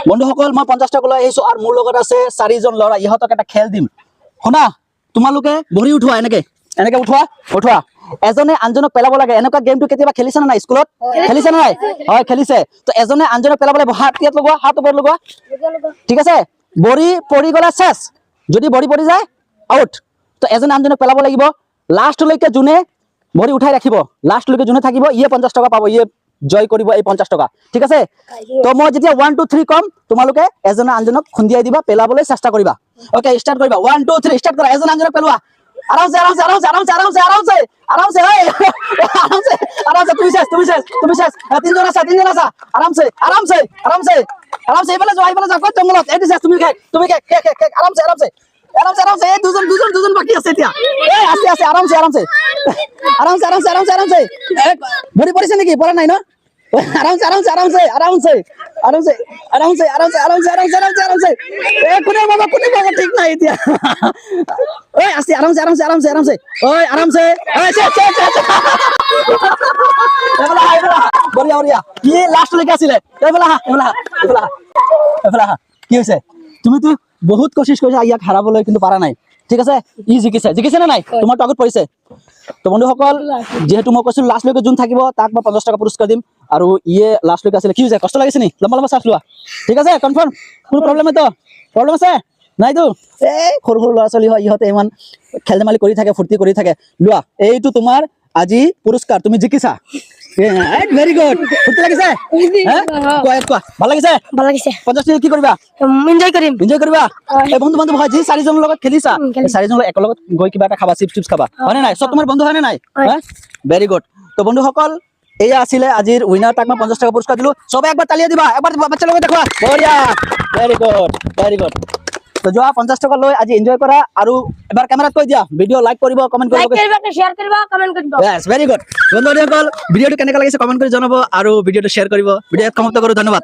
বন্ধুসকল মই 50 টকা লৈ আহিছো আৰু মোৰ লগত আছে 4 জন ল'ৰা ইহঁতক এটা খেল দিম শুনা তোমালোকে ভৰি উঠোৱা এনেকে উঠোৱা এজনে আনজনক পেলাব লাগে এনেকুৱা গেমটো কেতিয়াবা খেলিছে না নাই স্কুলত খেলিছে না নাই হয় খেলিছে তো এজনে আনজনক পেলাব লাগে হাত ইয়াত লগোৱা হাত ওপৰত লগোৱা ঠিক আছে ভৰি পৰি গলা শেষ যদি ভৰি পৰি যায় আউট তো এজনে আনজনক পেলাব লাগিব লাষ্টলৈকে যোনে ভৰি উঠাই ৰাখিব লাষ্টলৈকে যোনে থাকিব ইয়ে 50 টকা পাব ইয়ে জয় কৰিব এই 50 টকা ঠিক আছে তো মই যেতিয়া 1 2 3 কম তোমালোকে এজনে আনজনক খুন্দিয়াই দিবা পেলাবলৈ চেষ্টা কৰিবা ওকে স্টাৰ্ট কৰিবা 1 2 3 স্টাৰ্ট কৰা এজনে আনজনক পেলোৱা आराम से তুমি শেষ তিনজন আছা आराम से এইফালে যোৱা কত জঙ্গলত এই দিছা তুমি आराम से এই দুজন বাকি আছে এতিয়া এই আছে आराम से ভৰি পৰিছে নেকি পৰা নাই ন आराम से ए कोने बाबा ठीक नहीं दिया ओए आसी आराम से ओए आराम से बढ़िया ये लास्ट लेके आसिले एबला কি হৈছে তুমি তো বহুত কোशिश কৰিছা ইয়াক হাৰাবলৈ কিন্তু পাৰা নাই ঠিক আছে ই জিকিছে না নাই তোমাৰ টাগত পৰিছে তো বন্ধুসকল যেহেতু মই কৈছিল লাষ্ট লৈকে যোন থাকিব তাক মই 50 টকা পুৰস্কাৰ দিম আৰু ইয়ে লাষ্ট লৈকে আছিল কি হৈছে কষ্ট লাগিছে নি লম্বা চাৰ্জ লোৱা ঠিক আছে কনফাৰ্ম কোনো প্ৰবলেম আছে নাই তো এই সৰু ল'ৰা ছোৱালী হয় ইহঁতে ইমান খেল ধেমালি কৰি থাকে ফুৰ্তি কৰি থাকে লোৱা এইটো তোমাৰ আজি পুৰস্কাৰ তুমি জিকিছা ভেৰি গুড ফুৰ্তি লাগিছে কোৱা ভাল লাগিছে 50 কি কৰিবা এনজয় কৰিবা এই বন্ধু হয় যি 4 জনৰ লগত খেলিছা 4 জনৰ এক লগত গৈ কিবা এটা খাবা চিপছ খাবা হয় নাই সব তোমাৰ বন্ধু হয় নাই ভেৰি গুড তো বন্ধুসকল এয়া আছিলে আজিৰ উইনাৰ তাক মই 50 টকা পুৰস্কাৰ দিলো সবে একবাৰ তালিয়া দিবা একবাৰ বাচ্চা লগত দেখুৱা বঢ়িয়া ভেৰি গুড তো যোৱা 50 টকা লৈ আজি এনজয় কৰা আৰু এবাৰ ক্যামেৰাত কৈ দিয়া ভিডিও লাইক কৰিব কমেন্ট কৰিব শেয়াৰ কৰিব কমেন্ট কৰিব यस ভেৰি গুড বন্ধুসকল ভিডিওটো কেনেকৈ লাগিছে কমেন্ট কৰি জনাব আৰু ভিডিওটো শেয়াৰ কৰিব ভিডিও সমাপ্ত কৰো ধন্যবাদ।